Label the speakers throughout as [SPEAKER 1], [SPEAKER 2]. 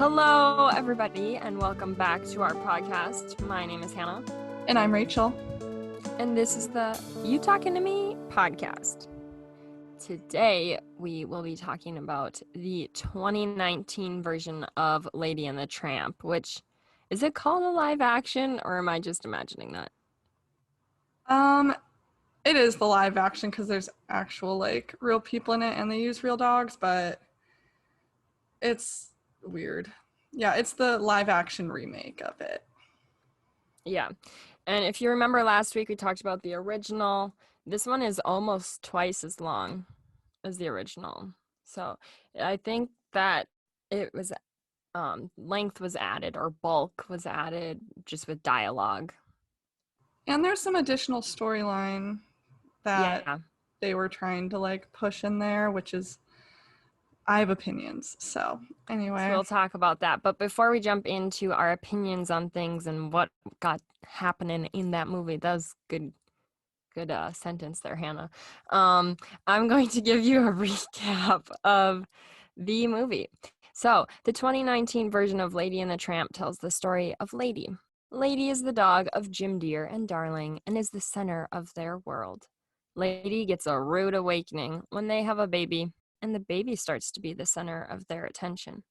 [SPEAKER 1] Hello, everybody, and welcome back to our podcast. My name is Hannah.
[SPEAKER 2] And I'm Rachel.
[SPEAKER 1] And this is the You Talking to Me podcast. Today, we will be talking about the 2019 version of Lady and the Tramp, which, is it called a live action, or am I just imagining that?
[SPEAKER 2] It is the live action because there's actual, real people in it and they use real dogs, but it's weird. Yeah, it's the live action remake of it.
[SPEAKER 1] Yeah. And if you remember last week, we talked about the original. This one is almost twice as long as the original. So I think that it was length was added or bulk was added just with dialogue.
[SPEAKER 2] And there's some additional storyline that they were trying to push in there, which is, I have opinions. So anyway.
[SPEAKER 1] So we'll talk about that. But before we jump into our opinions on things and what got happening in that movie, that was good sentence there, Hannah. I'm going to give you a recap of the movie. So the 2019 version of Lady and the Tramp tells the story of Lady. Lady is the dog of Jim Dear and Darling and is the center of their world. Lady gets a rude awakening when they have a baby, and the baby starts to be the center of their attention.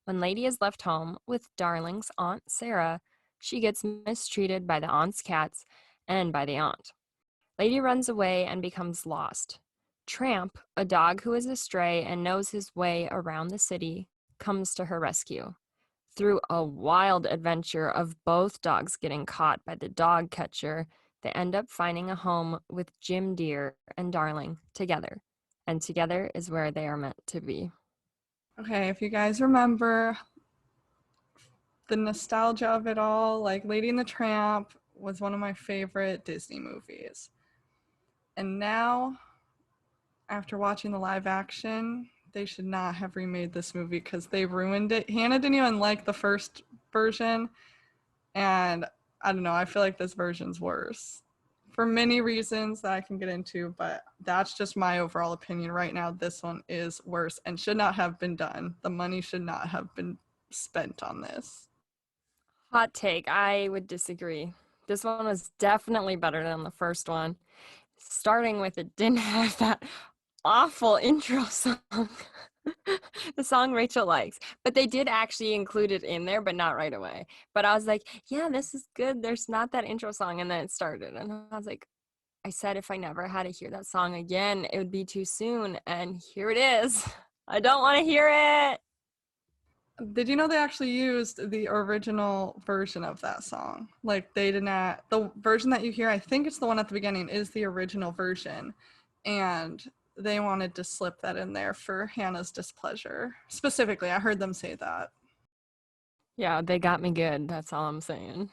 [SPEAKER 1] When Lady is left home with Darling's Aunt Sarah, she gets mistreated by the aunt's cats and by the aunt. Lady runs away and becomes lost. Tramp, a dog who is astray and knows his way around the city, comes to her rescue. Through a wild adventure of both dogs getting caught by the dog catcher, they end up finding a home with Jim Dear and Darling together. And together is where they are meant to be.
[SPEAKER 2] Okay, if you guys remember the nostalgia of it all, Lady and the Tramp was one of my favorite Disney movies. And now, after watching the live action, they should not have remade this movie because they ruined it. Hannah didn't even like the first version, and I don't know, I feel like this version's worse for many reasons that I can get into, but that's just my overall opinion right now. This one is worse and should not have been done. The money should not have been spent on this.
[SPEAKER 1] Hot take, I would disagree. This one was definitely better than the first one. Starting with, it didn't have that awful intro song. The song Rachel likes, but they did actually include it in there, but not right away. But I was like, yeah, this is good. There's not that intro song. And then it started, and I was like, I said if I never had to hear that song again, it would be too soon. And here it is. I don't want to hear it.
[SPEAKER 2] Did you know they actually used the original version of that song? They did not, the version that you hear, I think it's the one at the beginning, is the original version. And they wanted to slip that in there for Hannah's displeasure. Specifically, I heard them say that.
[SPEAKER 1] Yeah, they got me good. That's all I'm saying.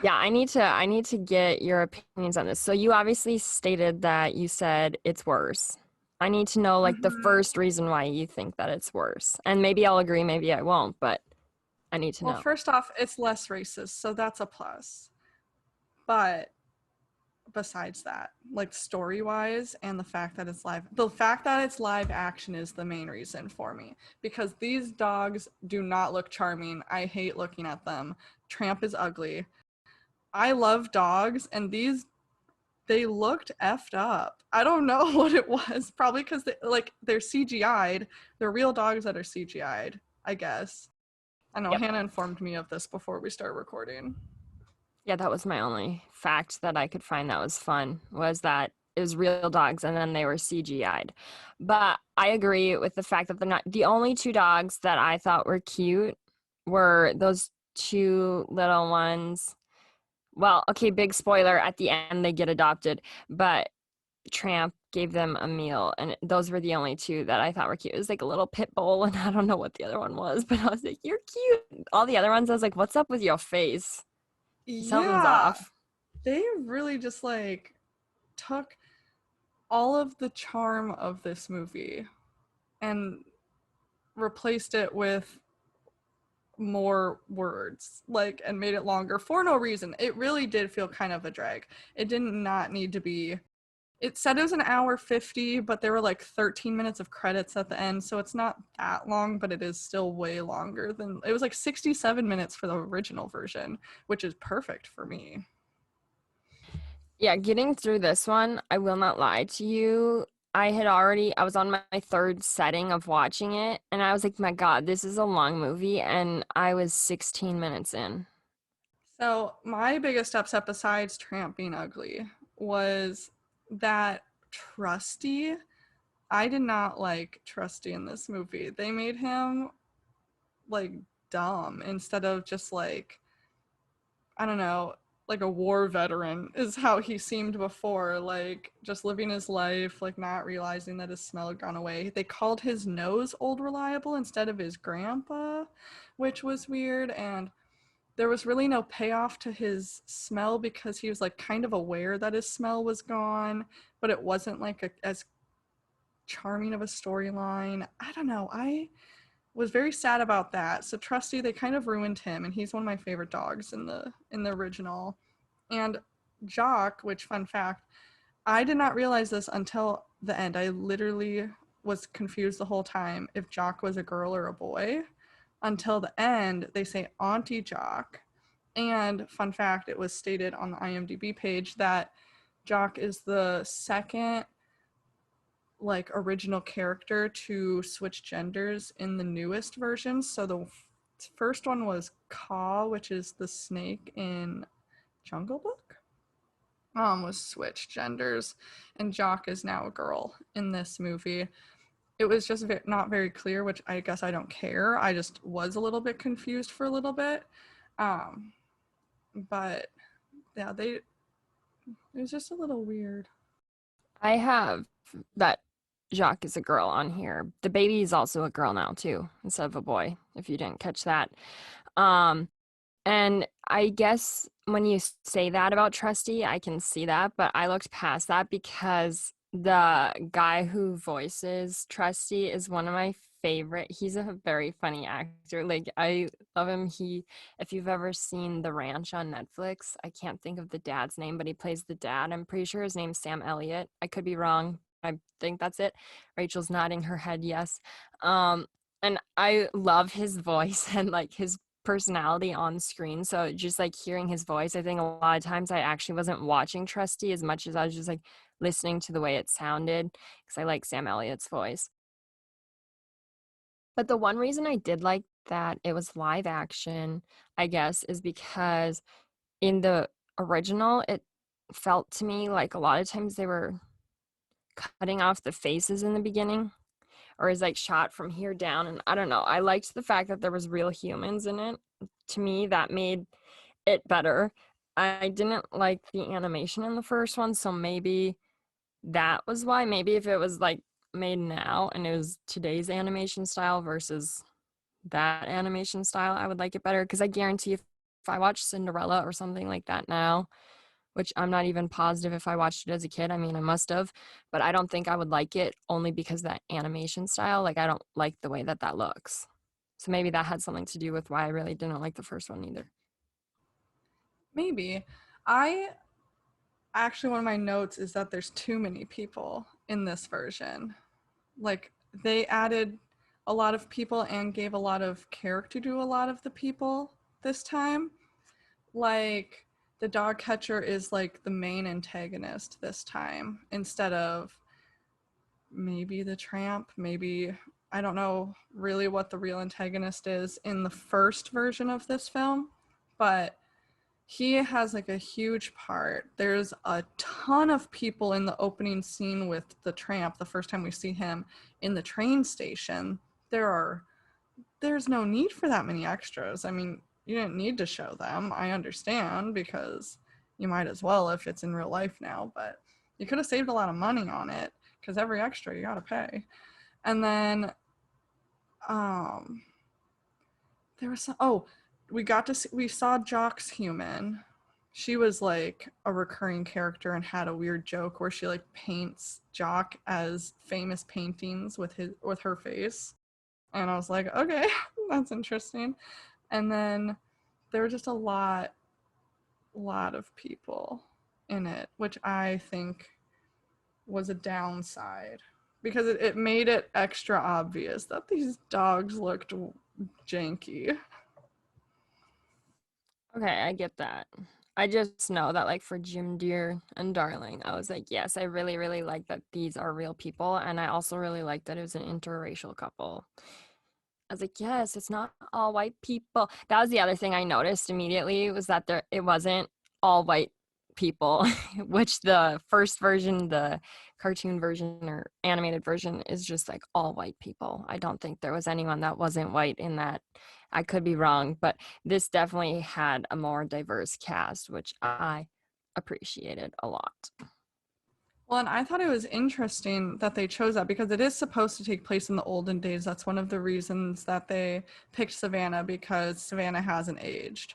[SPEAKER 1] Yeah, I need to get your opinions on this. So you obviously stated that you said it's worse. I need to know the first reason why you think that it's worse. And maybe I'll agree, maybe I won't, but I need to know.
[SPEAKER 2] Well, first off, it's less racist, so that's a plus. But besides that, story-wise and the fact that it's live action is the main reason for me, because these dogs do not look charming. I hate looking at them. Tramp is ugly. I love dogs, and they looked effed up. I don't know what it was. Probably because they're CGI'd. They're real dogs that are CGI'd, I guess. I know. Yep. Hannah informed me of this before we start recording.
[SPEAKER 1] Yeah, that was my only fact that I could find that was fun, was that it was real dogs and then they were CGI'd. But I agree with the fact that they're not. The only two dogs that I thought were cute were those two little ones. Well, okay, big spoiler, at the end they get adopted, but Tramp gave them a meal, and those were the only two that I thought were cute. It was like a little pit bull, and I don't know what the other one was, but I was like, you're cute. All the other ones, I was like, what's up with your face? Something's off.
[SPEAKER 2] They really just took all of the charm of this movie and replaced it with more words, and made it longer for no reason. It really did feel kind of a drag. It did not need to be It said it was an hour 50, but there were like 13 minutes of credits at the end, so it's not that long, but it is still way longer than it was like 67 minutes for the original version, which is perfect for me.
[SPEAKER 1] Yeah, getting through this one, I will not lie to you. I was on my third setting of watching it, and I was like, my God, this is a long movie, and I was 16 minutes in.
[SPEAKER 2] So, my biggest upset besides Tramp being ugly was that Trusty. I did not like Trusty in this movie. They made him like dumb instead of just like, I don't know, like a war veteran is how he seemed before, like just living his life, like not realizing that his smell had gone away. They called his nose old reliable instead of his grandpa, which was weird. And there was really no payoff to his smell because he was like kind of aware that his smell was gone, but it wasn't like as charming of a storyline. I don't know. I was very sad about that. So Trusty, they kind of ruined him, and he's one of my favorite dogs in the original. And Jock, which fun fact, I did not realize this until the end. I literally was confused the whole time if Jock was a girl or a boy. Until the end, they say Auntie Jock. And fun fact, it was stated on the IMDb page that Jock is the second like original character to switch genders in the newest versions. So the first one was Ka, which is the snake in Jungle Book. Was switched genders, and Jock is now a girl in this movie. It was just not very clear, which I guess I don't care. I just was a little bit confused for a little bit, um, but yeah, they it was just a little weird.
[SPEAKER 1] I have that Jacques is a girl on here. The baby is also a girl now too, instead of a boy, if you didn't catch that. Um, And I guess when you say that about Trusty, I can see that, but I looked past that because the guy who voices Trusty is one of my favorite. He's a very funny actor. Like I love him. If you've ever seen The Ranch on Netflix, I can't think of the dad's name, but he plays the dad. I'm pretty sure his name's Sam Elliott. I could be wrong. I think that's it. Rachel's nodding her head yes. Um, and I love his voice and like his personality on screen. So just like hearing his voice, I think a lot of times I actually wasn't watching Trusty as much as I was just like listening to the way it sounded because I like Sam Elliott's voice. But the one reason I did like that it was live action, I guess, is because in the original, it felt to me like a lot of times they were cutting off the faces in the beginning or is like shot from here down. And I don't know. I liked the fact that there was real humans in it. To me, that made it better. I didn't like the animation in the first one, so maybe that was why. Maybe if it was like made now and it was today's animation style versus that animation style, I would like it better. Because I guarantee if I watch Cinderella or something like that now, which I'm not even positive if I watched it as a kid. I mean, I must have, but I don't think I would like it only because that animation style. Like, I don't like the way that that looks. So maybe that had something to do with why I really didn't like the first one either.
[SPEAKER 2] Maybe. I actually, one of my notes is that there's too many people in this version. Like, they added a lot of people and gave a lot of character to a lot of the people this time. Like, the dog catcher is like the main antagonist this time instead of maybe the tramp, maybe I don't know really what the real antagonist is in the first version of this film, but he has like a huge part. There's a ton of people in the opening scene with the tramp the first time we see him in the train station. There's no need for that many extras. I mean, you didn't need to show them. I understand because you might as well if it's in real life now, but you could have saved a lot of money on it because every extra you got to pay. And then um there was some, oh, we saw Jock's human. She was like a recurring character and had a weird joke where she like paints Jock as famous paintings with her face. And I was like, okay, that's interesting. And then there were just a lot of people in it, which I think was a downside because it made it extra obvious that these dogs looked janky.
[SPEAKER 1] Okay, I get that. I just know that like for Jim Deere and Darling, I was like, yes, I really, really like that these are real people. And I also really like that it was an interracial couple. I was like, yes, it's not all white people. That was the other thing I noticed immediately was that it wasn't all white people, which the first version, the cartoon version or animated version, is just like all white people. I don't think there was anyone that wasn't white in that. I could be wrong, but this definitely had a more diverse cast, which I appreciated a lot.
[SPEAKER 2] Well, and I thought it was interesting that they chose that because it is supposed to take place in the olden days. That's one of the reasons that they picked Savannah, because Savannah hasn't aged,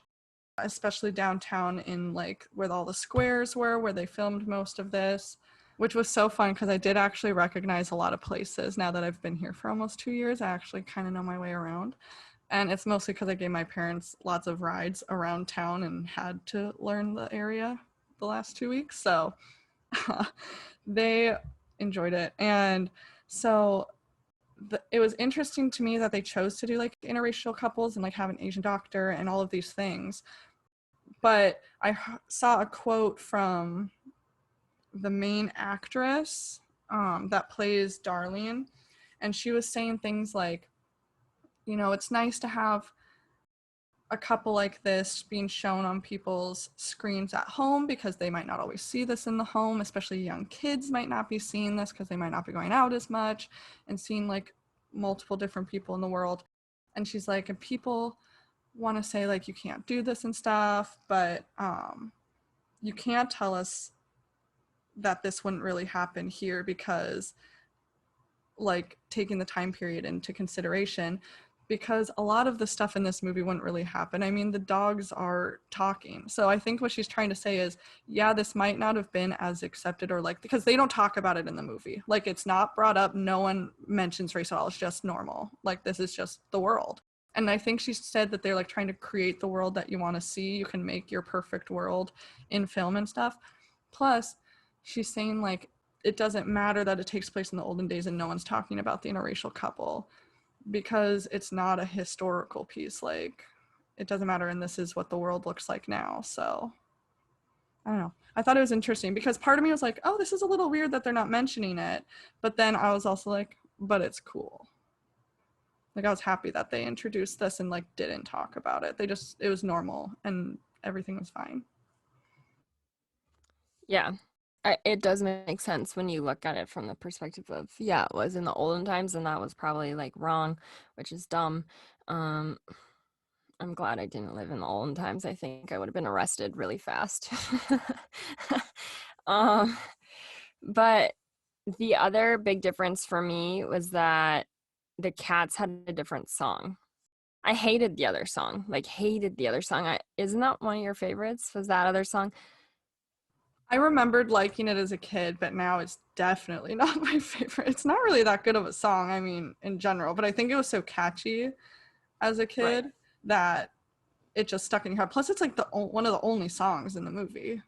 [SPEAKER 2] especially downtown in like where all the squares were, where they filmed most of this, which was so fun because I did actually recognize a lot of places. Now that I've been here for almost 2 years, I actually kind of know my way around. And it's mostly because I gave my parents lots of rides around town and had to learn the area the last 2 weeks. So they enjoyed it. And so it was interesting to me that they chose to do like interracial couples and like have an Asian doctor and all of these things. But I saw a quote from the main actress that plays Darlene, and she was saying things like, you know, it's nice to have a couple like this being shown on people's screens at home because they might not always see this in the home, especially young kids might not be seeing this because they might not be going out as much and seeing like multiple different people in the world. And she's like, and people want to say like you can't do this and stuff, but you can't tell us that this wouldn't really happen here because like taking the time period into consideration, because a lot of the stuff in this movie wouldn't really happen. I mean, the dogs are talking. So I think what she's trying to say is, yeah, this might not have been as accepted or like, because they don't talk about it in the movie. Like it's not brought up. No one mentions race at all. It's just normal. Like this is just the world. And I think she said that they're like trying to create the world that you want to see. You can make your perfect world in film and stuff. Plus, she's saying like it doesn't matter that it takes place in the olden days and no one's talking about the interracial couple because it's not a historical piece. Like it doesn't matter, and this is what the world looks like now. So I don't know. I thought it was interesting because part of me was like, oh, this is a little weird that they're not mentioning it. But then I was also like, but it's cool. Like I was happy that they introduced this and like didn't talk about it. It was normal and everything was fine.
[SPEAKER 1] Yeah, it does make sense when you look at it from the perspective of, yeah, it was in the olden times and that was probably like wrong, which is dumb. Um, I'm glad I didn't live in the olden times. I think I would have been arrested really fast. um, but the other big difference for me was that the cats had a different song. I hated the other song, like hated the other song. Isn't that one of your favorites? Was that other song?
[SPEAKER 2] I remembered liking it as a kid, but now it's definitely not my favorite. It's not really that good of a song, I mean, in general, but I think it was so catchy as a
[SPEAKER 1] Right.
[SPEAKER 2] kid that it just stuck in your head. Plus, it's like one of the only songs in the movie.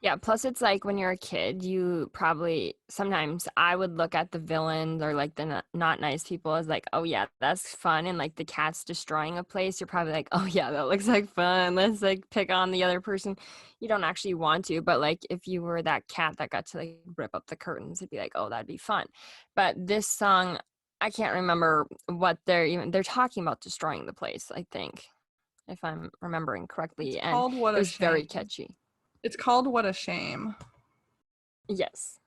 [SPEAKER 1] Yeah, plus it's like when you're a kid, you probably sometimes I would look at the villains or like the not nice people as like, oh yeah, that's fun. And like the cat's destroying a place, you're probably like, oh yeah, that looks like fun. Let's like pick on the other person. You don't actually want to, but like if you were that cat that got to like rip up the curtains, it'd be like, oh, that'd be fun. But this song, I can't remember what they're talking about destroying the place, I think, if I'm remembering
[SPEAKER 2] It's
[SPEAKER 1] correctly. And
[SPEAKER 2] called What
[SPEAKER 1] it
[SPEAKER 2] a
[SPEAKER 1] was very
[SPEAKER 2] Shame.
[SPEAKER 1] catchy.
[SPEAKER 2] It's called What a Shame.
[SPEAKER 1] Yes.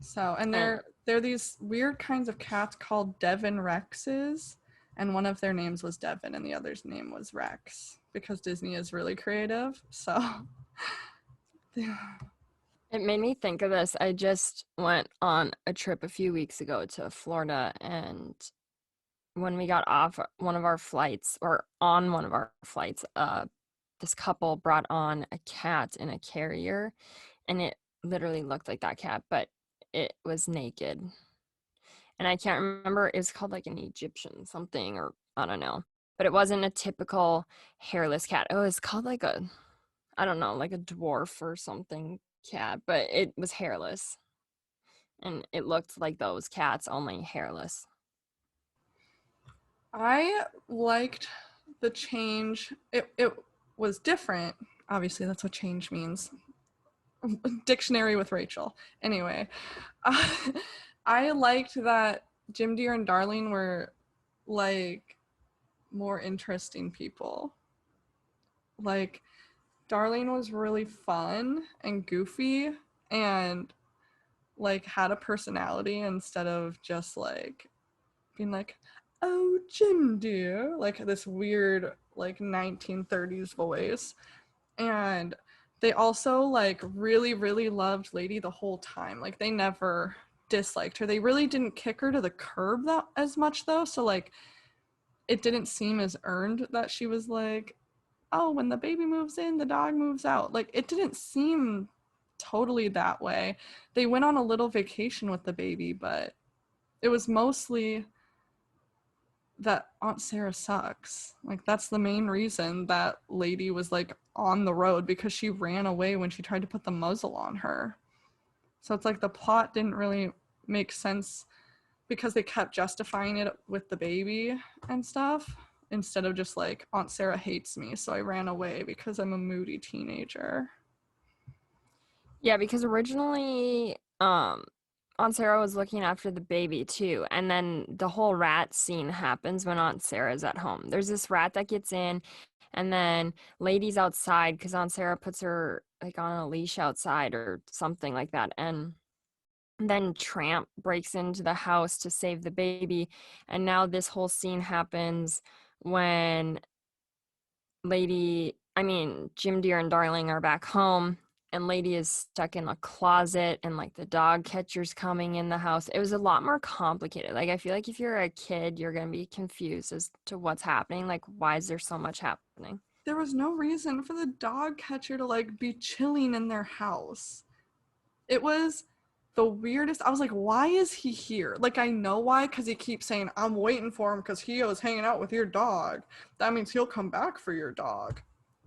[SPEAKER 2] So, and
[SPEAKER 1] And
[SPEAKER 2] they're these weird kinds of cats called Devon Rexes, and one of their names was Devon and the other's name was Rex because Disney is really creative. So,
[SPEAKER 1] it made me think of this. I just went on a trip a few weeks ago to Florida, and when we got off one of our flights, or on one of our flights, this couple brought on a cat in a carrier, and it literally looked like that cat, but it was naked. And I can't remember, it was called like an Egyptian something, or I don't know. But it wasn't a typical hairless cat. It was called like I don't know, like a dwarf or something cat, but it was hairless. and it looked like those cats, only hairless.
[SPEAKER 2] I liked the change. It was different. Obviously, that's what change means. Dictionary with Rachel. Anyway, uh, I liked that Jim Deere and Darlene were like more interesting people. Like Darlene was really fun and goofy and like had a personality instead of just like being like, "Oh, Jim Deere," like this weird like 1930s voice. And they also like really loved Lady the whole time. Like they never disliked her. They really didn't kick her to the curb that as much though. So like it didn't seem as earned that she was like, "Oh, when the baby moves in, the dog moves out." Like it didn't seem totally that way. They went on a little vacation with the baby, but it was mostly that Aunt Sarah sucks. Like that's the main reason that lady was like on the road, because she ran away when she tried to put the muzzle on her. So it's like the plot didn't really make sense because they kept justifying it with the baby and stuff instead of just like Aunt Sarah hates me, so I ran away because I'm a moody teenager.
[SPEAKER 1] Yeah, because originally, Aunt Sarah was looking after the baby too, and then the whole rat scene happens when Aunt Sarah's at home. There's this rat that gets in, and then Lady's outside because Aunt Sarah puts her like on a leash outside or something like that, and then Tramp breaks into the house to save the baby, and now this whole scene happens when Jim Deere and Darling are back home, and Lady is stuck in a closet, and like the dog catcher's coming in the house. It was a lot more complicated. Like, I feel like if you're a kid, you're gonna be confused as to what's happening. Like, why is there so much happening?
[SPEAKER 2] There was no reason for the dog catcher to like be chilling in their house. It was the weirdest. I was like, why is he here? Like, I know why, because he keeps saying, "I'm waiting for him because he was hanging out with your dog. That means he'll come back for your dog."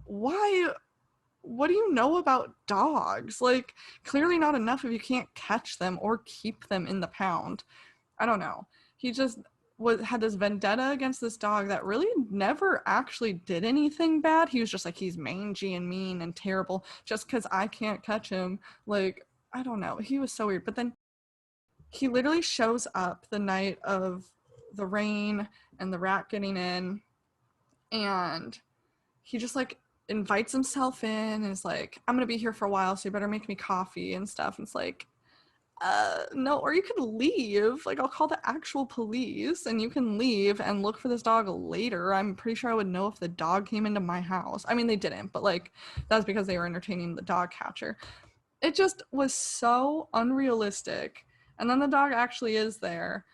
[SPEAKER 2] Why? What do you know about dogs? Like, clearly not enough if you can't catch them or keep them in the pound. I don't know. He just had this vendetta against this dog that really never actually did anything bad. He was just like, he's mangy and mean and terrible just because I can't catch him. Like, I don't know. He was so weird. But then he literally shows up the night of the rain and the rat getting in, and he just like invites himself in and is like, "I'm gonna be here for a while, so you better make me coffee and stuff." And it's like, no, or you could leave. Like, I'll call the actual police and you can leave and look for this dog later. I'm pretty sure I would know if the dog came into my house. I mean, they didn't, but like, that's because they were entertaining the dog catcher. It just was so unrealistic. And then the dog actually is there,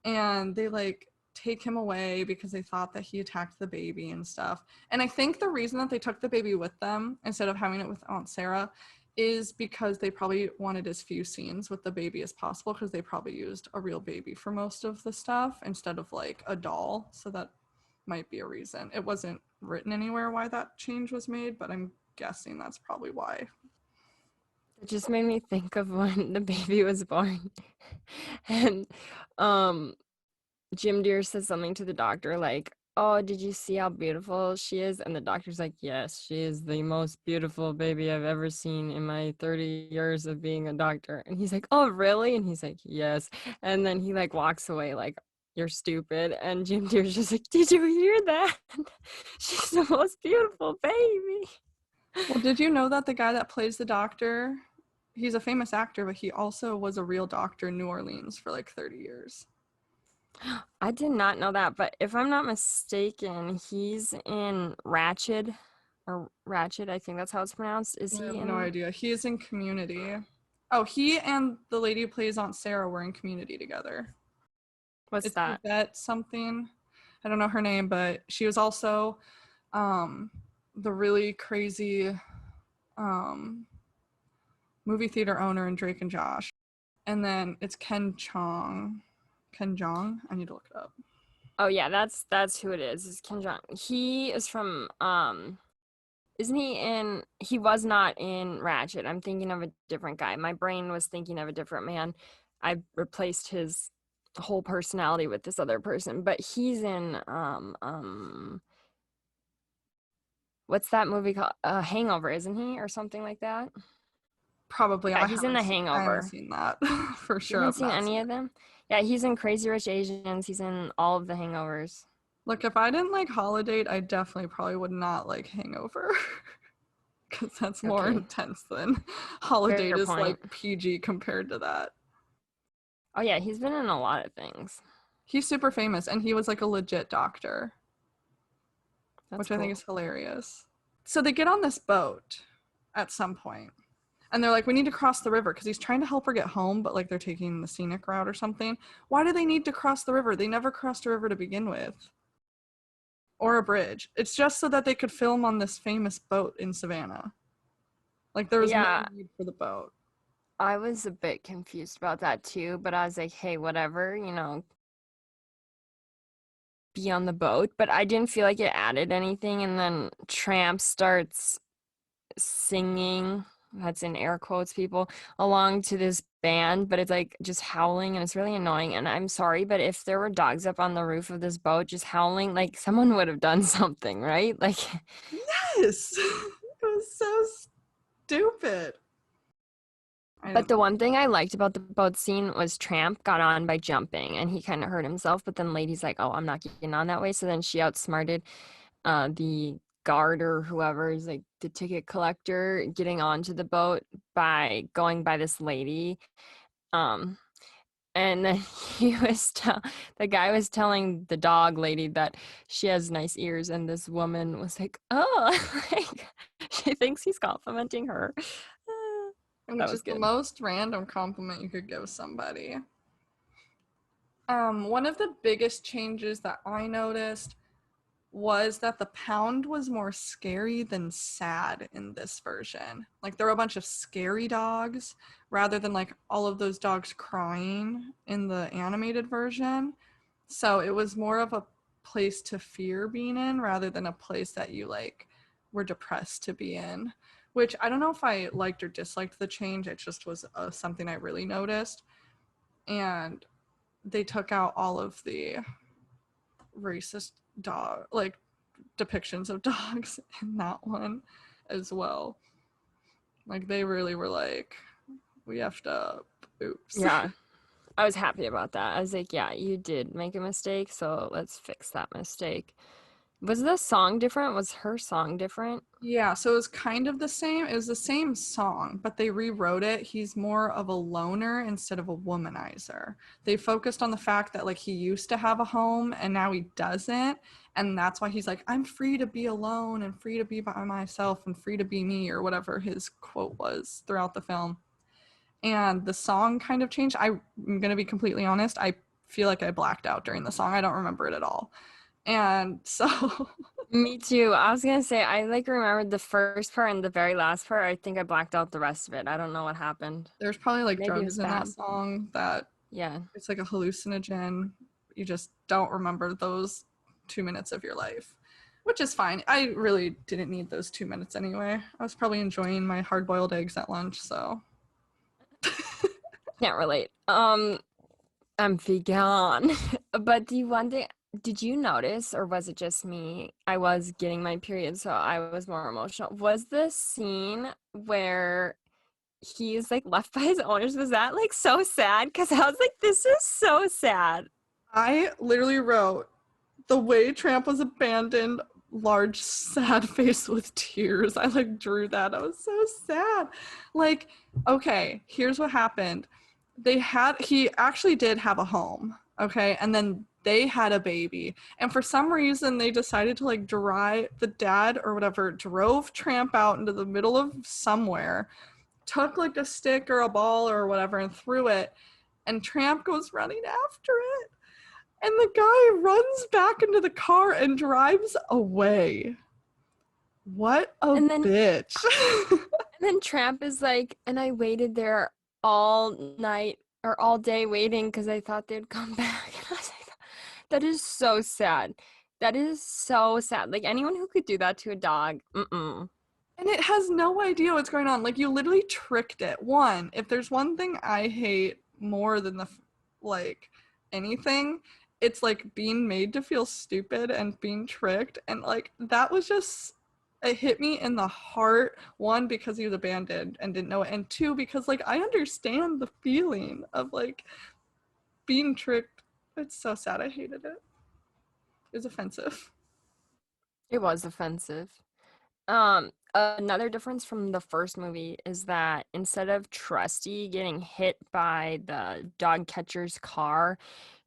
[SPEAKER 2] and they like take him away because they thought that he attacked the baby and stuff. And I think the reason that they took the baby with them instead of having it with Aunt Sarah is because they probably wanted as few scenes with the baby as possible, because they probably used a real baby for most of the stuff instead of like a doll. So that might be a reason. It wasn't written anywhere why that change was made, but I'm guessing that's probably why.
[SPEAKER 1] It just made me think of when the baby was born, and um, Jim Deere says something to the doctor like, "Oh, did you see how beautiful she is?" And the doctor's like, "Yes, she is the most beautiful baby I've ever seen in my 30 years of being a doctor." And he's like, "Oh, really?" And he's like, "Yes." And then he like walks away like, "You're stupid." And Jim Deere's just like, "Did you hear that? She's the most beautiful baby."
[SPEAKER 2] Well, did you know that the guy that plays the doctor, he's a famous actor, but he also was a real doctor in New Orleans for like 30 years.
[SPEAKER 1] I did not know that, but if I'm not mistaken, he's in Ratched or Ratched, I think that's how it's pronounced. Is
[SPEAKER 2] I
[SPEAKER 1] he
[SPEAKER 2] have no
[SPEAKER 1] in
[SPEAKER 2] idea. He is in Community. Oh, he and the lady who plays Aunt Sarah were in Community together.
[SPEAKER 1] what's
[SPEAKER 2] It's
[SPEAKER 1] that?
[SPEAKER 2] Yvette something. I don't know her name, but she was also um, the really crazy um, movie theater owner in Drake and Josh. And then it's Ken Chong. Ken Jong? I need to look it up.
[SPEAKER 1] Oh yeah, that's who it is. Is Kim Jong. He is from isn't he in he was not in Ratchet. I'm thinking of a different guy. My brain was thinking of a different man. I replaced his whole personality with this other person. But he's in what's that movie called? Hangover, isn't he, or something like that?
[SPEAKER 2] Probably.
[SPEAKER 1] Yeah, he's in The
[SPEAKER 2] I haven't
[SPEAKER 1] Hangover.
[SPEAKER 2] seen that for
[SPEAKER 1] You
[SPEAKER 2] sure.
[SPEAKER 1] haven't
[SPEAKER 2] I've
[SPEAKER 1] seen
[SPEAKER 2] not
[SPEAKER 1] any
[SPEAKER 2] seen
[SPEAKER 1] of
[SPEAKER 2] it.
[SPEAKER 1] them? Yeah, he's in Crazy Rich Asians. He's in all of the Hangovers.
[SPEAKER 2] Look, if I didn't like Holiday, I definitely probably would not like Hangover. Because that's more
[SPEAKER 1] Okay,
[SPEAKER 2] intense than Holiday
[SPEAKER 1] fair
[SPEAKER 2] is like
[SPEAKER 1] point.
[SPEAKER 2] PG compared to that.
[SPEAKER 1] Oh yeah, he's been in a lot of things.
[SPEAKER 2] He's super famous and he was like a legit doctor,
[SPEAKER 1] That's
[SPEAKER 2] which I think
[SPEAKER 1] cool.
[SPEAKER 2] is hilarious. So they get on this boat at some point and they're like, we need to cross the river because he's trying to help her get home, but like they're taking the scenic route or something. Why do they need to cross the river? They never crossed a river to begin with, or a bridge. It's just so that they could film on this famous boat in Savannah. Like there was no
[SPEAKER 1] Yeah,
[SPEAKER 2] need for the boat.
[SPEAKER 1] I was a bit confused about that too, but I was like, hey, whatever, be on the boat. But I didn't feel like it added anything. And then Tramp starts singing, that's in air quotes, people, along to this band, but it's like just howling and it's really annoying. And I'm sorry, but if there were dogs up on the roof of this boat just howling, like someone would have done something, right? Like,
[SPEAKER 2] Yes, it was so stupid. I
[SPEAKER 1] but
[SPEAKER 2] didn't
[SPEAKER 1] the
[SPEAKER 2] like
[SPEAKER 1] one thing I liked about the boat scene was Tramp got on by jumping and he kind of hurt himself, but then Lady's like, oh, I'm not getting on that way. So then she outsmarted the guard or whoever is like the ticket collector getting onto the boat by going by this lady. Um, and then the guy was telling the dog lady that she has nice ears, and this woman was like, "Oh, like she thinks he's complimenting her." That
[SPEAKER 2] which is
[SPEAKER 1] was
[SPEAKER 2] the
[SPEAKER 1] good.
[SPEAKER 2] most random compliment you could give somebody. One of the biggest changes that I noticed was that the pound was more scary than sad in this version. Like there were a bunch of scary dogs rather than like all of those dogs crying in the animated version. So it was more of a place to fear being in rather than a place that you like were depressed to be in. Which I don't know if I liked or disliked the change. It just was something I really noticed. And they took out all of the racist dog like depictions of dogs in that one as well. Like they really were like, we effed up. Oops.
[SPEAKER 1] Yeah, I was happy about that. I was like, "Yeah, you did make a mistake, so let's fix that mistake." Was the song different? Was her song different?
[SPEAKER 2] Yeah, so it was kind of the same. It was the same song, but they rewrote it. He's more of a loner instead of a womanizer. They focused on the fact that like he used to have a home and now he doesn't, and that's why he's like, I'm free to be alone and free to be by myself and free to be me or whatever his quote was throughout the film. And the song kind of changed. I'm going to be completely honest. I feel like I blacked out during the song. I don't remember it at all. And so
[SPEAKER 1] Me too. I was gonna say I like remembered the first part and the very last part. I think I blacked out the rest of it. I don't know what happened.
[SPEAKER 2] there's probably like
[SPEAKER 1] Maybe it
[SPEAKER 2] drugs
[SPEAKER 1] was
[SPEAKER 2] in that
[SPEAKER 1] bad.
[SPEAKER 2] song that
[SPEAKER 1] Yeah.
[SPEAKER 2] it's like a hallucinogen. You just don't remember those 2 minutes of your life, which is fine. I really didn't need those 2 minutes anyway. I was probably enjoying my hard boiled eggs at lunch. So
[SPEAKER 1] Can't relate. I'm vegan. But the one thing, did you notice, or was it just me? I was getting my period, so I was more emotional. Was the scene where he's like left by his owners, was that like so sad? Because I was like, this is so sad.
[SPEAKER 2] I literally wrote the way Tramp was abandoned, large sad face with tears. I like drew that. I was so sad. Like, okay, here's what happened. He actually did have a home, okay, and then they had a baby, and for some reason they decided to like drive the dad or whatever drove Tramp out into the middle of somewhere, took like a stick or a ball or whatever and threw it, and Tramp goes running after it, and the guy runs back into the car and drives away. What a
[SPEAKER 1] And then
[SPEAKER 2] bitch.
[SPEAKER 1] And then Tramp is like, and I waited there all night or all day waiting because I thought they'd come back. And I was like, that is so sad. That is so sad. Like anyone who could do that to a dog, mm-mm.
[SPEAKER 2] And it has no idea what's going on. Like, you literally tricked it. One, if there's one thing I hate more than like anything. It's like being made to feel stupid and being tricked, and like that was just, it hit me in the heart. One, because he was abandoned and didn't know it, and two, because like I understand the feeling of like being tricked. It's so sad. I hated it. It was offensive.
[SPEAKER 1] It was offensive. Another difference from the first movie is that instead of Trusty getting hit by the dog catcher's car,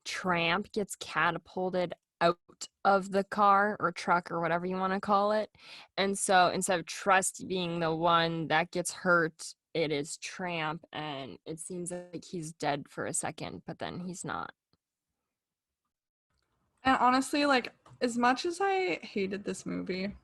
[SPEAKER 1] Tramp gets catapulted out of the car or truck or whatever you want to call it. And so instead of Trusty being the one that gets hurt, it is Tramp, and it seems like he's dead for a second, but then he's not.
[SPEAKER 2] And honestly, like as much as I hated this movie,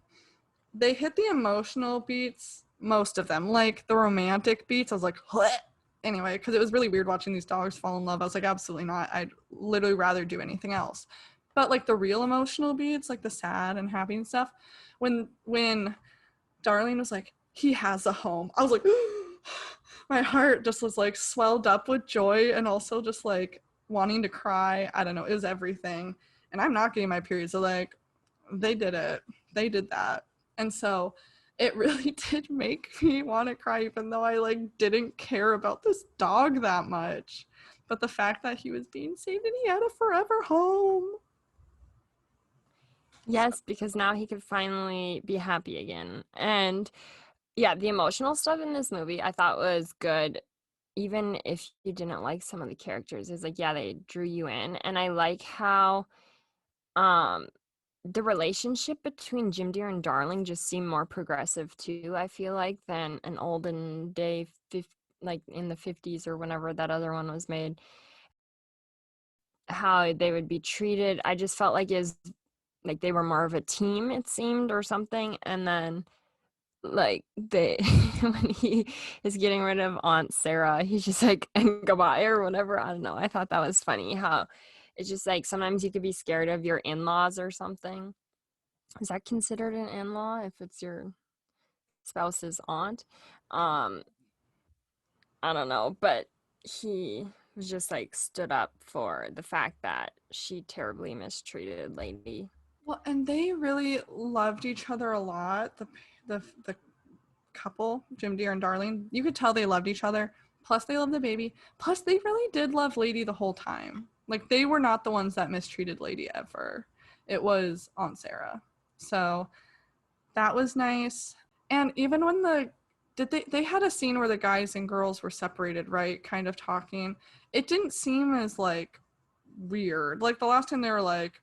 [SPEAKER 2] they hit the emotional beats, most of them, like the romantic beats. I was like, what? Anyway, because it was really weird watching these dogs fall in love. I was like, absolutely not. I'd literally rather do anything else. But like the real emotional beats, like the sad and happy and stuff, when Darlene was like, he has a home, I was like, my heart just was like swelled up with joy and also just like wanting to cry. I don't know. It was everything. And I'm not getting my period. So like they did it. They did that. And so it really did make me want to cry, even though I like didn't care about this dog that much. But the fact that he was being saved and he had a forever home.
[SPEAKER 1] Yes, because now he could finally be happy again. And yeah, the emotional stuff in this movie I thought was good. Even if you didn't like some of the characters, it's like, yeah, they drew you in. And I like how um the relationship between Jim Deere and Darling just seemed more progressive too, I feel like, than an olden day like in the 50s or whenever that other one was made. How they would be treated. I just felt like is like they were more of a team, it seemed, or something. And then like they when he is getting rid of Aunt Sarah, he's just like goodbye or whatever. I don't know. I thought that was funny how it's just like sometimes you could be scared of your in-laws or something. Is that considered an in-law if it's your spouse's aunt? Um, I don't know, but he was just like stood up for the fact that she terribly mistreated Lady.
[SPEAKER 2] Well, and they really loved each other a lot. The couple, Jim Deere and Darlene, you could tell they loved each other. Plus, they loved the baby. Plus, they really did love Lady the whole time. Like, they were not the ones that mistreated Lady ever. It was Aunt Sarah. So that was nice. And even when they had a scene where the guys and girls were separated, right? Kind of talking. It didn't seem as like weird. Like the last time they were like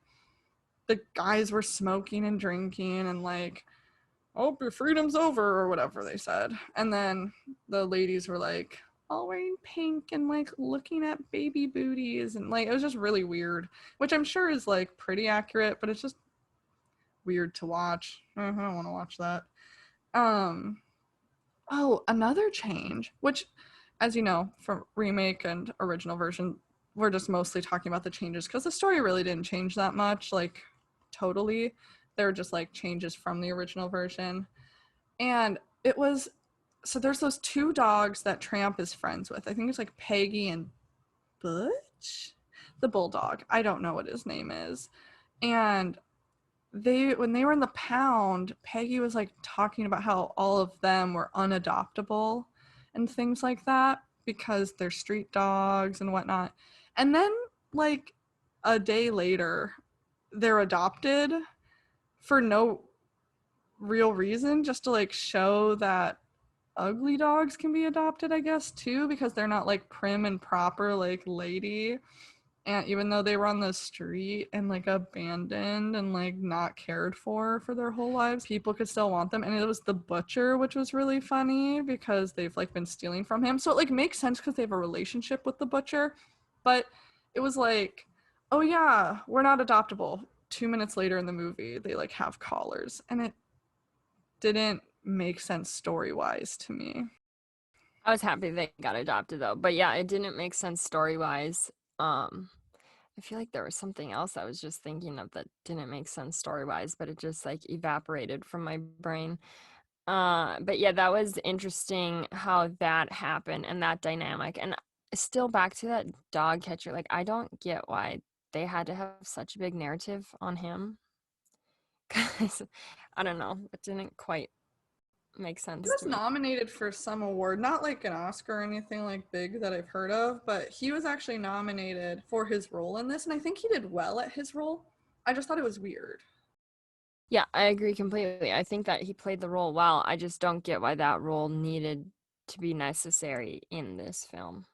[SPEAKER 2] the guys were smoking and drinking and like, oh, your freedom's over or whatever they said. And then the ladies were like all wearing pink and like looking at baby booties and like it was just really weird, which I'm sure is like pretty accurate, but it's just weird to watch. I don't want to watch that. Um oh, another change, which as you know, from remake and original version, we're just mostly talking about the changes because the story really didn't change that much, like totally. They were just like changes from the original version. And it was, so there's those two dogs that Tramp is friends with. I think it's like Peggy and Butch, the bulldog. I don't know what his name is. And they, when they were in the pound, Peggy was like talking about how all of them were unadoptable and things like that because they're street dogs and whatnot. And then like a day later, they're adopted for no real reason, just to like show that ugly dogs can be adopted, I guess, too, because they're not like prim and proper like Lady. And even though they were on the street and like abandoned and like not cared for their whole lives, people could still want them. And it was the butcher, which was really funny because they've like been stealing from him. So it like makes sense because they have a relationship with the butcher. But it was like, oh yeah, we're not adoptable. 2 minutes later in the movie, they like have collars. And it didn't make sense story wise to me.
[SPEAKER 1] I was happy they got adopted though. But yeah, it didn't make sense story-wise. Um, I feel like there was something else I was just thinking of that didn't make sense story-wise, but it just like evaporated from my brain. But yeah, that was interesting how that happened and that dynamic. And still back to that dog catcher. Like, I don't get why they had to have such a big narrative on him. 'Cause I don't know, it didn't quite make
[SPEAKER 2] He
[SPEAKER 1] sense
[SPEAKER 2] was
[SPEAKER 1] to me.
[SPEAKER 2] nominated for some award, not like an Oscar or anything like big that I've heard of, but he was actually nominated for his role in this, and I think he did well at his role. I just thought it was weird.
[SPEAKER 1] Yeah, I agree completely. I think that he played the role well. I just don't get why that role needed to be necessary in this film.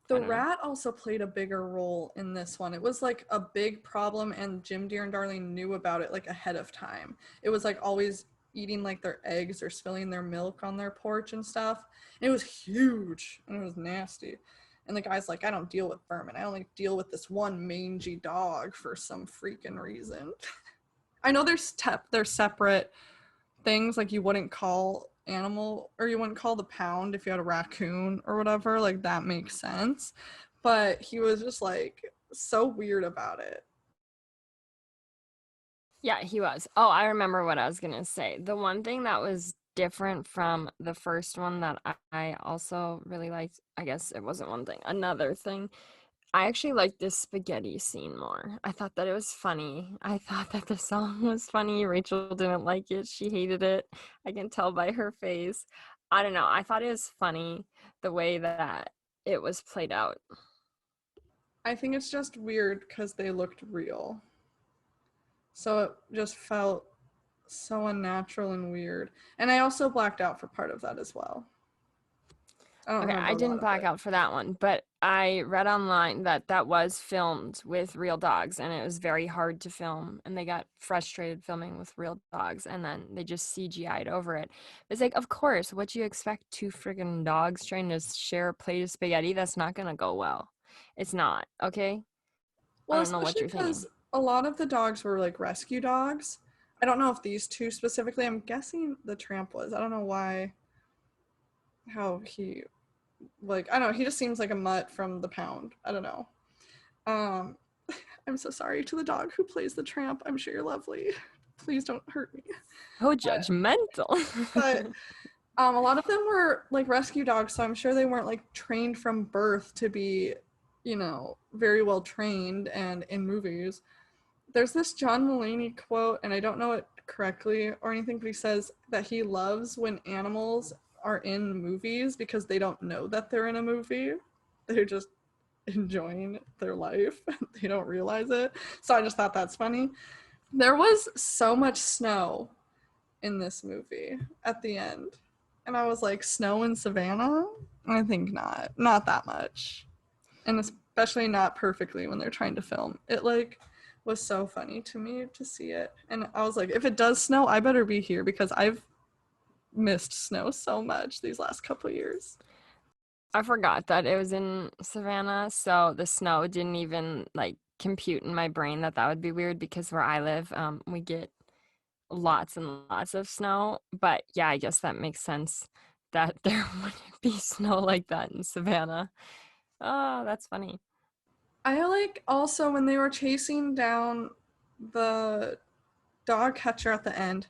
[SPEAKER 2] The
[SPEAKER 1] I don't know.
[SPEAKER 2] rat also played a bigger role in this one. It was like a big problem, and Jim, Dear, and Darlene knew about it like ahead of time. It was like always eating like their eggs or spilling their milk on their porch and stuff. And it was huge and it was nasty. And the guy's like, I don't deal with vermin. I only deal with this one mangy dog for some freaking reason. I know they're separate things, like you wouldn't call animal, or you wouldn't call the pound if you had a raccoon or whatever, like that makes sense, but he was just like so weird about it.
[SPEAKER 1] Yeah, he was. Oh, I remember what I was gonna say. The one thing that was different from the first one that I also really liked, I guess it wasn't one thing, another thing. I actually liked this spaghetti scene more. I thought that it was funny. I thought that the song was funny. Rachel didn't like it. She hated it. I can tell by her face. I don't know. I thought it was funny the way that it was played out.
[SPEAKER 2] I think it's just weird because they looked real, so it just felt so unnatural and weird, and I also blacked out for part of that as well. I don't
[SPEAKER 1] Okay,
[SPEAKER 2] remember
[SPEAKER 1] I
[SPEAKER 2] a lot
[SPEAKER 1] didn't
[SPEAKER 2] of
[SPEAKER 1] black
[SPEAKER 2] it.
[SPEAKER 1] out for that one, but I read online that that was filmed with real dogs and it was very hard to film and they got frustrated filming with real dogs and then they just CGI'd over it. It's like, of course, what do you expect two friggin' dogs trying to share a plate of spaghetti? That's not gonna go well. It's not, okay? I
[SPEAKER 2] Well,
[SPEAKER 1] don't know what
[SPEAKER 2] especially
[SPEAKER 1] you're
[SPEAKER 2] because
[SPEAKER 1] thinking.
[SPEAKER 2] a lot of the dogs were like rescue dogs. I don't know if these two specifically, I'm guessing the tramp was. I don't know why, how he, like, I don't know, he just seems like a mutt from the pound. I don't know. Um, I'm so sorry to the dog who plays the tramp. I'm sure you're lovely. Please don't hurt me.
[SPEAKER 1] So
[SPEAKER 2] But,
[SPEAKER 1] judgmental.
[SPEAKER 2] but a lot of them were like rescue dogs, so I'm sure they weren't like trained from birth to be, very well trained and in movies. There's this John Mulaney quote, and I don't know it correctly or anything, but he says that he loves when animals are in movies because they don't know that they're in a movie. They're just enjoying their life. They don't realize it. So I just thought that's funny. There was so much snow in this movie at the end. And I was like, snow in Savannah? I think not. Not that much. And especially not perfectly when they're trying to film. It like was so funny to me to see it. And I was like, if it does snow, I better be here because I've missed snow so much these last couple years.
[SPEAKER 1] I forgot that it was in Savannah, so the snow didn't even like compute in my brain that that would be weird because where I live, we get lots and lots of snow. But yeah, I guess that makes sense that there wouldn't be snow like that in Savannah. Oh, that's funny.
[SPEAKER 2] I like also when they were chasing down the dog catcher at the end.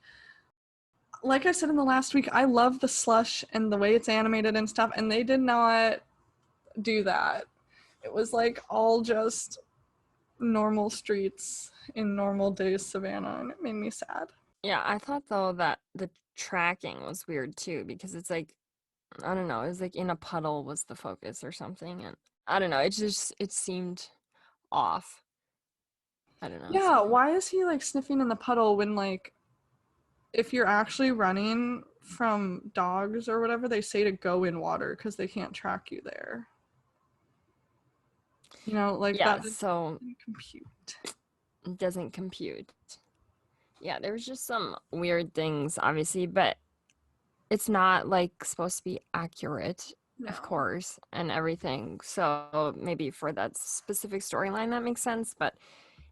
[SPEAKER 2] Like I said in the last week, I love the slush and the way it's animated and stuff, and they did not do that. It was like all just normal streets in normal days Savannah, and it made me sad.
[SPEAKER 1] Yeah, I thought though that the tracking was weird too because it's like I don't know, it was like in a puddle was the focus or something, and I don't know, it seemed off. I don't know,
[SPEAKER 2] Yeah,
[SPEAKER 1] so
[SPEAKER 2] why is he like sniffing in the puddle when like if you're actually running from dogs or whatever, they say to go in water because they can't track you there. Like
[SPEAKER 1] yeah,
[SPEAKER 2] that
[SPEAKER 1] so
[SPEAKER 2] didn't compute.
[SPEAKER 1] it doesn't compute. Yeah, there was just some weird things, obviously, but it's not like supposed to be accurate, of
[SPEAKER 2] No.
[SPEAKER 1] course, and everything. So maybe for that specific storyline, that makes sense. But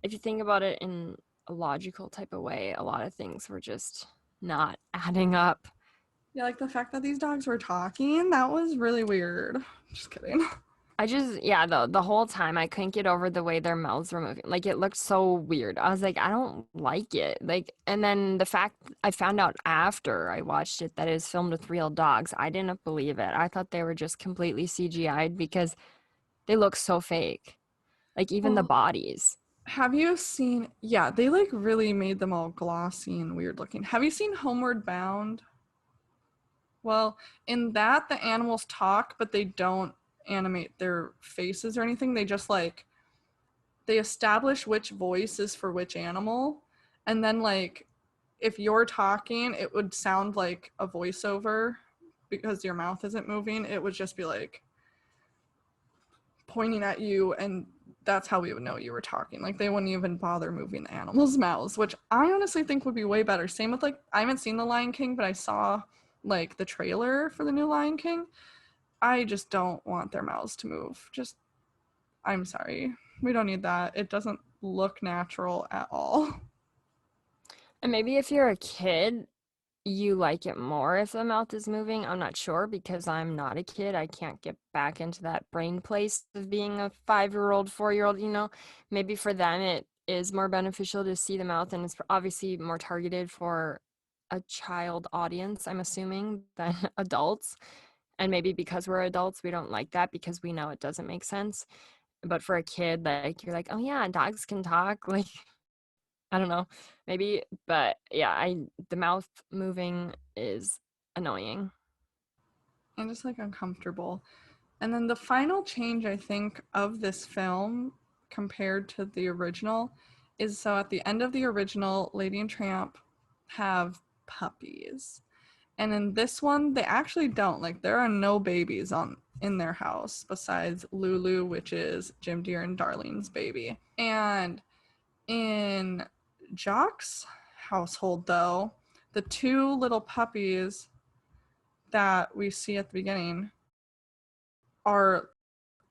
[SPEAKER 1] if you think about it in a logical type of way, a lot of things were just not adding up.
[SPEAKER 2] Yeah, like the fact that these dogs were talking, that was really weird. Just kidding.
[SPEAKER 1] Yeah, the whole time I couldn't get over the way their mouths were moving. Like it looked so weird. I was like, I don't like it. Like, and then the fact I found out after I watched it that it was filmed with real dogs, I didn't believe it. I thought they were just completely CGI'd because they look so fake. Like even the
[SPEAKER 2] Well,
[SPEAKER 1] bodies.
[SPEAKER 2] have you seen, yeah, they like really made them all glossy and weird looking. Have you seen Homeward Bound? Well, in that the animals talk, but they don't animate their faces or anything. They just like they establish which voice is for which animal, and then like if you're talking, it would sound like a voiceover because your mouth isn't moving. It would just be like pointing at you, and that's how we would know you were talking. Like they wouldn't even bother moving the animals' mouths, which I honestly think would be way better. Same with like I haven't seen The Lion King, but I saw like the trailer for the new Lion King. I just don't want their mouths to move. Just I'm sorry. We don't need that. It doesn't look natural at all.
[SPEAKER 1] And maybe if you're a kid, you like it more if the mouth is moving. I'm not sure because I'm not a kid. I can't get back into that brain place of being a 5-year-old, 4-year-old, you know. Maybe for them it is more beneficial to see the mouth and it's obviously more targeted for a child audience, I'm assuming, than adults. And maybe because we're adults, we don't like that because we know it doesn't make sense. But for a kid, like you're like, oh yeah, dogs can talk. Like I don't know, maybe, but yeah, I the mouth moving is annoying.
[SPEAKER 2] And just like uncomfortable. And then the final change I think of this film compared to the original is so at the end of the original, Lady and Tramp have puppies. And in this one, they actually don't. Like there are no babies on in their house besides Lulu, which is Jim Deere and Darlene's baby. And in Jock's household, though, the two little puppies that we see at the beginning are,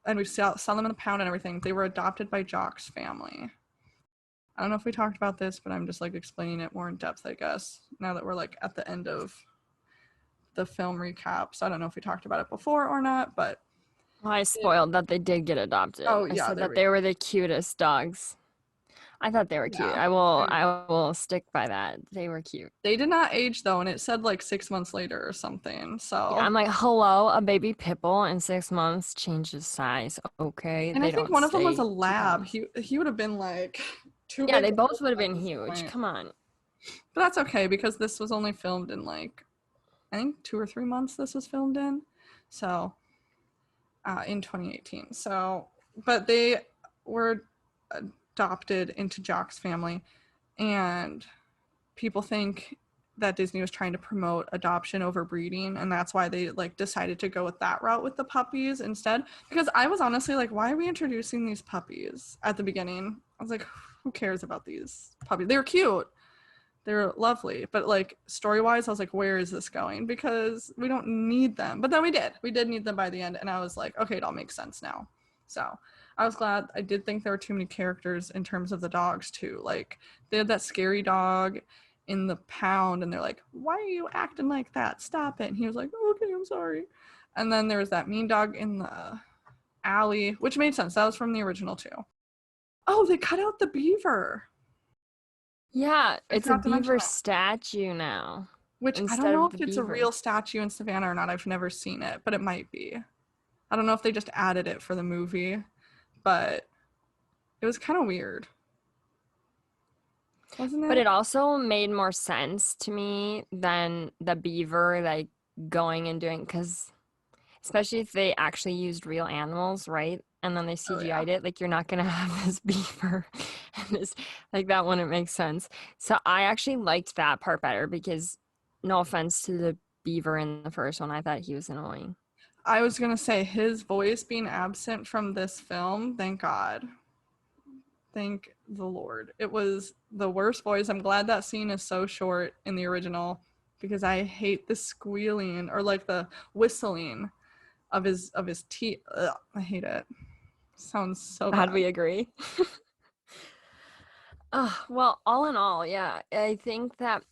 [SPEAKER 2] and we saw them in the pound and everything, they were adopted by Jock's family. I don't know if we talked about this, but I'm just like explaining it more in depth, I guess, now that we're like at the end of the film recap. So I don't know if we talked about it before or not, but
[SPEAKER 1] Well, I spoiled that they did get adopted.
[SPEAKER 2] oh
[SPEAKER 1] I
[SPEAKER 2] yeah,
[SPEAKER 1] said
[SPEAKER 2] there
[SPEAKER 1] that
[SPEAKER 2] we
[SPEAKER 1] they
[SPEAKER 2] go.
[SPEAKER 1] were the cutest dogs. I thought they were cute.
[SPEAKER 2] Yeah.
[SPEAKER 1] I will stick by that. They were cute.
[SPEAKER 2] They did not age though, and it said like 6 months later or something.
[SPEAKER 1] Yeah,
[SPEAKER 2] So
[SPEAKER 1] I'm like, hello, a baby pit bull in 6 months changes size. Okay,
[SPEAKER 2] and I
[SPEAKER 1] they
[SPEAKER 2] think
[SPEAKER 1] don't
[SPEAKER 2] one of them was a
[SPEAKER 1] stay two
[SPEAKER 2] lab.
[SPEAKER 1] pounds.
[SPEAKER 2] He would have been like too
[SPEAKER 1] Yeah,
[SPEAKER 2] big
[SPEAKER 1] they
[SPEAKER 2] to
[SPEAKER 1] both
[SPEAKER 2] hold
[SPEAKER 1] would have
[SPEAKER 2] him at
[SPEAKER 1] been
[SPEAKER 2] this
[SPEAKER 1] huge.
[SPEAKER 2] point.
[SPEAKER 1] Come on.
[SPEAKER 2] But that's okay because this was only filmed in like I think 2 or 3 months. This was filmed in, so in 2018. So, but they were adopted into Jock's family, and people think that Disney was trying to promote adoption over breeding, and that's why they like decided to go with that route with the puppies instead. Because I was honestly like, why are we introducing these puppies at the beginning? I was like, who cares about these puppies? They were cute, they're lovely, but like story wise, I was like, where is this going? Because we don't need them. But then we did need them by the end, and I was like, okay, it all makes sense now. So I was glad. I did think there were too many characters in terms of the dogs too. Like they had that scary dog in the pound, and they're like, why are you acting like that? Stop it. And he was like, okay, I'm sorry. And then there was that mean dog in the alley, which made sense. That was from the original too. Oh, they cut out the beaver.
[SPEAKER 1] Yeah,
[SPEAKER 2] I
[SPEAKER 1] it's a
[SPEAKER 2] forgot to mention
[SPEAKER 1] beaver
[SPEAKER 2] that.
[SPEAKER 1] statue now
[SPEAKER 2] Which I don't
[SPEAKER 1] instead
[SPEAKER 2] know
[SPEAKER 1] of
[SPEAKER 2] if
[SPEAKER 1] the
[SPEAKER 2] it's a
[SPEAKER 1] beaver.
[SPEAKER 2] real statue in Savannah or not. I've never seen it, but it might be. I don't know if they just added it for the movie, but it was kind of weird, wasn't
[SPEAKER 1] But
[SPEAKER 2] it?
[SPEAKER 1] it also made more sense to me than the beaver like going and doing because especially if they actually used real animals, right? And then they
[SPEAKER 2] Oh yeah.
[SPEAKER 1] CGI'd it, like you're not gonna have this beaver and this like that wouldn't make sense. So I actually liked that part better because no offense to the beaver in the first one, I thought he was annoying.
[SPEAKER 2] I was gonna say his voice being absent from this film, thank God. Thank the Lord. It was the worst voice. I'm glad that scene is so short in the original because I hate the squealing or like the whistling of his teeth. Ugh, I hate it. Sounds so
[SPEAKER 1] Glad
[SPEAKER 2] bad.
[SPEAKER 1] we agree. Well, all in all, yeah, I think that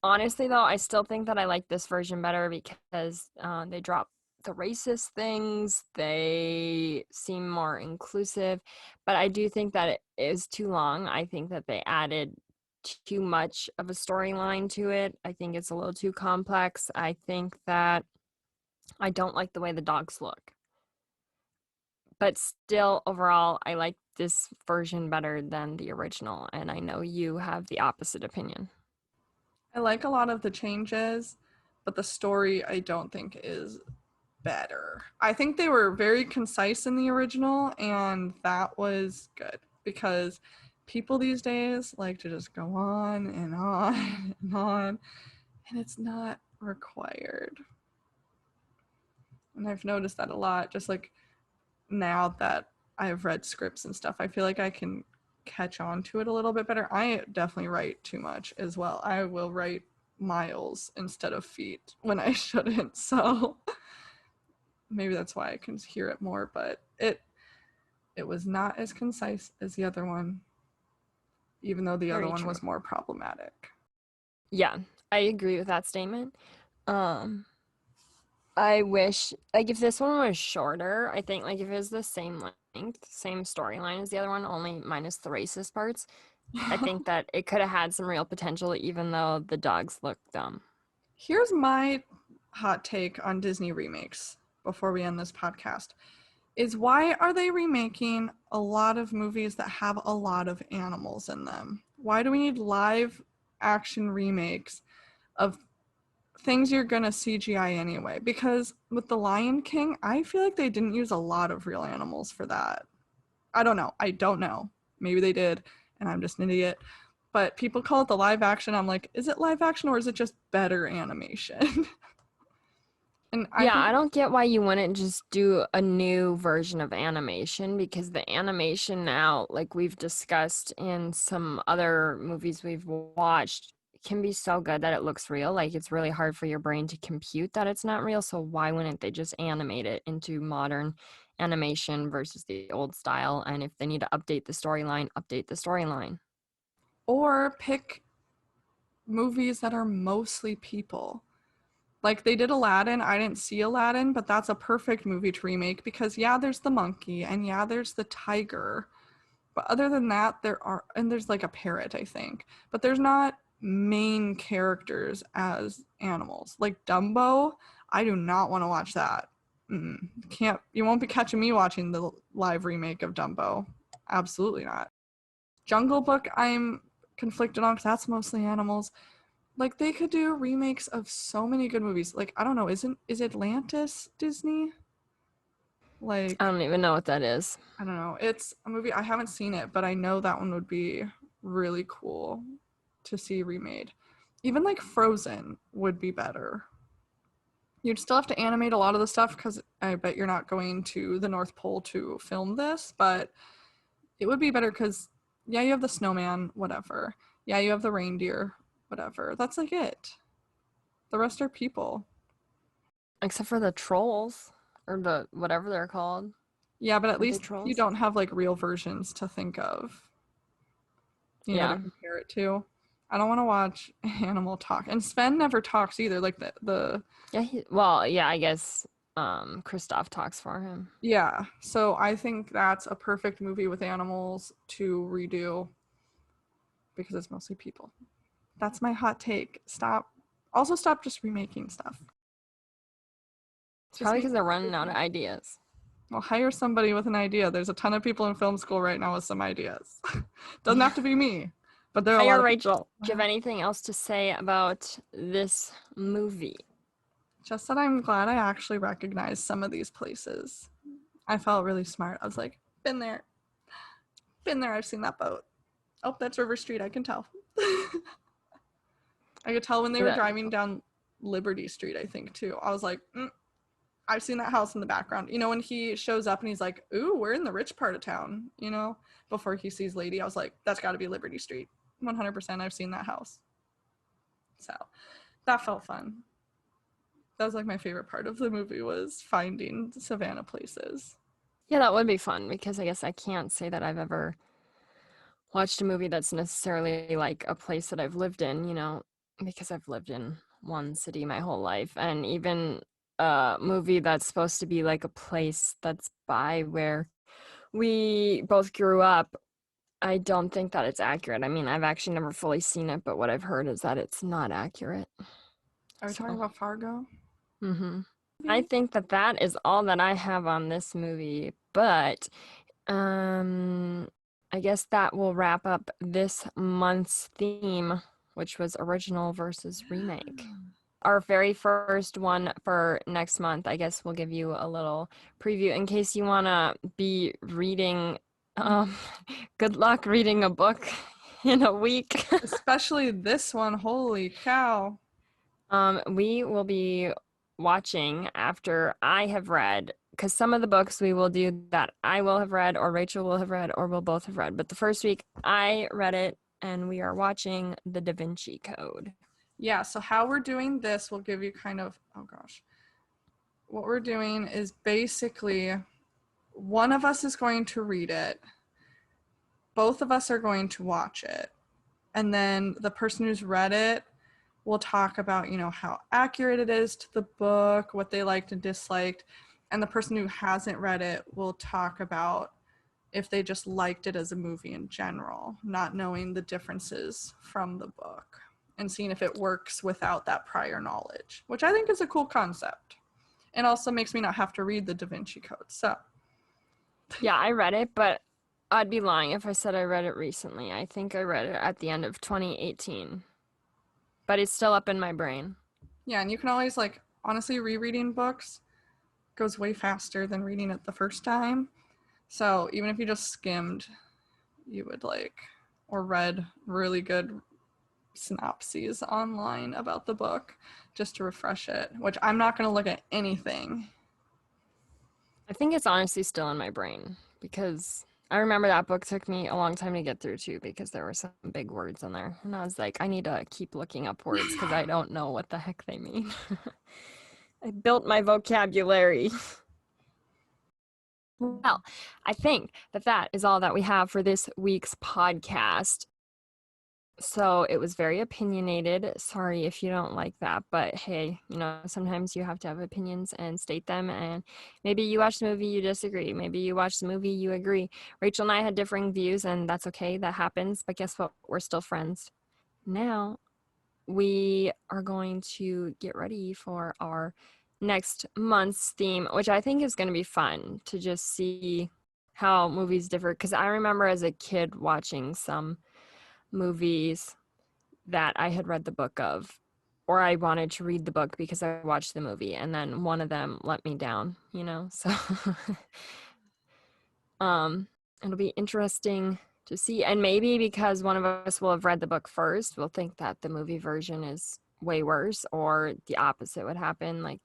[SPEAKER 1] honestly though, I still think that I like this version better because they dropped the racist things. They seem more inclusive, but I do think that it is too long. I think that they added too much of a storyline to it. I think it's a little too complex. I think that I don't like the way the dogs look. But still, overall, I like this version better than the original, and I know you have the opposite opinion.
[SPEAKER 2] I like a lot of the changes, but the story I don't think is better. I think they were very concise in the original, and that was good because people these days like to just go on and on and on, and it's not required. And I've noticed that a lot, just like now that I've read scripts and stuff, I feel like I can catch on to it a little bit better. I definitely write too much as well. I will write miles instead of feet when I shouldn't. So maybe that's why I can hear it more, but it was not as concise as the other one, even though the other
[SPEAKER 1] Very
[SPEAKER 2] one
[SPEAKER 1] true.
[SPEAKER 2] was more problematic.
[SPEAKER 1] Yeah, I agree with that statement. Um, I wish, like, if this one was shorter, I think, like, if it was the same length, same storyline as the other one, only minus the racist parts, I think that it could have had some real potential, even though the dogs look dumb.
[SPEAKER 2] Here's my hot take on Disney remakes before we end this podcast. Is why are they remaking a lot of movies that have a lot of animals in them? Why do we need live action remakes of things you're gonna CGI anyway? Because with The Lion King, I feel like they didn't use a lot of real animals for that. I don't know. I don't know. Maybe they did, and I'm just an idiot. But people call it the live action. I'm like, is it live action or is it just better animation? And I
[SPEAKER 1] Yeah,
[SPEAKER 2] think
[SPEAKER 1] I don't get why you wouldn't just do a new version of animation because the animation now, like we've discussed in some other movies we've watched, can be so good that it looks real. Like it's really hard for your brain to compute that it's not real. So why wouldn't they just animate it into modern animation versus the old style? And if they need to update the storyline, update the storyline.
[SPEAKER 2] or pick movies that are mostly people. Like they did Aladdin. I didn't see Aladdin, but that's a perfect movie to remake because yeah, there's the monkey and yeah, there's the tiger. But other than that, there are and there's like a parrot, I think. But there's not main characters as animals. Like Dumbo, I do not want to watch that. Can't you won't be catching me watching the live remake of Dumbo. Absolutely not. Jungle Book, I'm conflicted on because that's mostly animals. Like they could do remakes of so many good movies. Like I don't know, is Atlantis Disney?
[SPEAKER 1] I
[SPEAKER 2] Like
[SPEAKER 1] don't even know what that is.
[SPEAKER 2] I don't know. It's a movie I haven't seen it, but I know that one would be really cool to see remade. Even like Frozen would be better. You'd still have to animate a lot of the stuff because I bet you're not going to the North Pole to film this, but it would be better because yeah, you have the snowman, whatever. Yeah, you have the reindeer, whatever. That's like it. The rest are people.
[SPEAKER 1] Except for the trolls or the whatever they're called.
[SPEAKER 2] Yeah, but at
[SPEAKER 1] Aren't they
[SPEAKER 2] least you
[SPEAKER 1] trolls?
[SPEAKER 2] don't have like real versions to think of, to
[SPEAKER 1] Yeah.
[SPEAKER 2] compare it to. I don't want to watch Animal talk. And Sven never talks either. Like the
[SPEAKER 1] Yeah, well, yeah, I guess Kristoff talks for him.
[SPEAKER 2] yeah. So I think that's a perfect movie with animals to redo because it's mostly people. That's my hot take. Stop. Also, stop just remaking stuff.
[SPEAKER 1] It's
[SPEAKER 2] Just
[SPEAKER 1] probably
[SPEAKER 2] make
[SPEAKER 1] because
[SPEAKER 2] it
[SPEAKER 1] they're running out of
[SPEAKER 2] original.
[SPEAKER 1] ideas.
[SPEAKER 2] Well, hire somebody with an idea. There's a ton of people in film school right now with some ideas. Doesn't have to be me, but there are a lot
[SPEAKER 1] Hire
[SPEAKER 2] of people.
[SPEAKER 1] Rachel. Do you have anything else to say about this movie?
[SPEAKER 2] Just that I'm glad I actually recognized some of these places. I felt really smart. I was like, been there, been there. I've seen that boat. Oh, that's River Street. I can tell. I could tell when they were
[SPEAKER 1] That
[SPEAKER 2] driving down Liberty Street, I think, too. I was like, I've seen that house in the background. When he shows up and he's like, ooh, we're in the rich part of town, before he sees Lady, I was like, that's got to be Liberty Street. 100% I've seen that house. So that felt fun. That was like my favorite part of the movie was finding Savannah places.
[SPEAKER 1] yeah, that would be fun because I guess I can't say that I've ever watched a movie that's necessarily like a place that I've lived in, because I've lived in one city my whole life. And even movie that's supposed to be like a place that's by where we both grew up. I don't think that it's accurate. I mean, I've actually never fully seen it, but what I've heard is that it's not accurate.
[SPEAKER 2] Are we talking
[SPEAKER 1] So,
[SPEAKER 2] about Fargo?
[SPEAKER 1] I think that that is all that I have on this movie, but I guess that will wrap up this month's theme, which was original versus remake. Our very first one for next month, I guess we'll give you a little preview in case you want to be reading. Um, good luck reading a book in a week.
[SPEAKER 2] Especially this one. Holy cow.
[SPEAKER 1] We will be watching after I have read, because some of the books we will do that I will have read, or Rachel will have read, or we'll both have read. But the first week I read it, and we are watching The Da Vinci Code.
[SPEAKER 2] Yeah, so how we're doing this will give you kind of, oh gosh. What we're doing is basically one of us is going to read it, both of us are going to watch it, and then the person who's read it will talk about, how accurate it is to the book, what they liked and disliked, and the person who hasn't read it will talk about if they just liked it as a movie in general, not knowing the differences from the book and seeing if it works without that prior knowledge, which I think is a cool concept. And also makes me not have to read the Da Vinci Code. So,
[SPEAKER 1] Yeah, I read it, but I'd be lying if I said I read it recently. I think I read it at the end of 2018, but it's still up in my brain.
[SPEAKER 2] yeah, and you can always, honestly, rereading books goes way faster than reading it the first time. So, even if you just skimmed, you would or read really good synopses online about the book just to refresh it, which I'm not going to look at anything.
[SPEAKER 1] I think it's honestly still in my brain because I remember that book took me a long time to get through too because there were some big words in there. And I was like, I need to keep looking up words because I don't know what the heck they mean. I built my vocabulary. Well, I think that that is all that we have for this week's podcast. So it was very opinionated. Sorry if you don't like that, but hey, sometimes you have to have opinions and state them. And maybe you watch the movie, you disagree. Maybe you watch the movie, you agree. Rachel and I had differing views, and that's okay. That happens. But guess what? We're still friends. Now we are going to get ready for our next month's theme, which I think is going to be fun to just see how movies differ. Because I remember as a kid watching some movies that I had read the book of, or I wanted to read the book because I watched the movie, and then one of them let me down, so it'll be interesting to see. And maybe because one of us will have read the book first, we'll think that the movie version is way worse, or the opposite would happen. Well,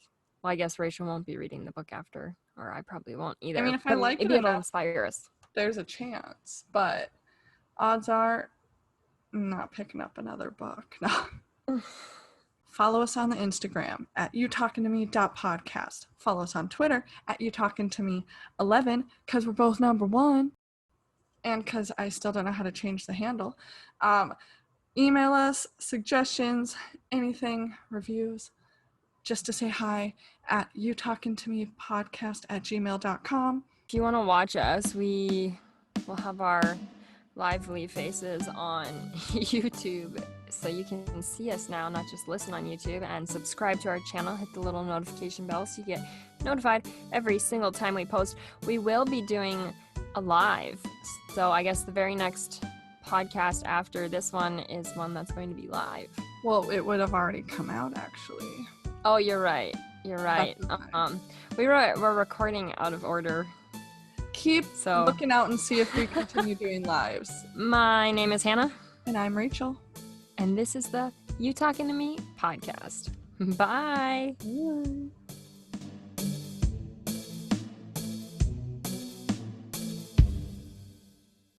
[SPEAKER 1] I guess Rachel won't be reading the book after, or I probably won't
[SPEAKER 2] I
[SPEAKER 1] either,
[SPEAKER 2] mean, if I
[SPEAKER 1] but
[SPEAKER 2] like it
[SPEAKER 1] maybe it'll
[SPEAKER 2] enough,
[SPEAKER 1] inspire us.
[SPEAKER 2] there's a chance, but odds are not picking up another book. No. Follow us on the Instagram at youtalkingtome.podcast. Follow us on Twitter at youtalkingtome11 because we're both number one and because I still don't know how to change the handle. Email us suggestions, anything, reviews, just to say hi at youtalkingtomepodcast@gmail.com.
[SPEAKER 1] If you want to watch us, we will have our lively faces on YouTube, so you can see us now, not just listen on YouTube, and subscribe to our channel. Hit the little notification bell so you get notified every single time we post. We will be doing a live, so I guess the very next podcast after this one is one that's going to be live.
[SPEAKER 2] Well, it would have already come out, actually.
[SPEAKER 1] Oh, you're right. We're recording out of order.
[SPEAKER 2] Keep looking out and see if we continue doing lives.
[SPEAKER 1] My name is Hannah.
[SPEAKER 2] And I'm Rachel.
[SPEAKER 1] And this is the You Talking to Me podcast. Bye.
[SPEAKER 2] Bye.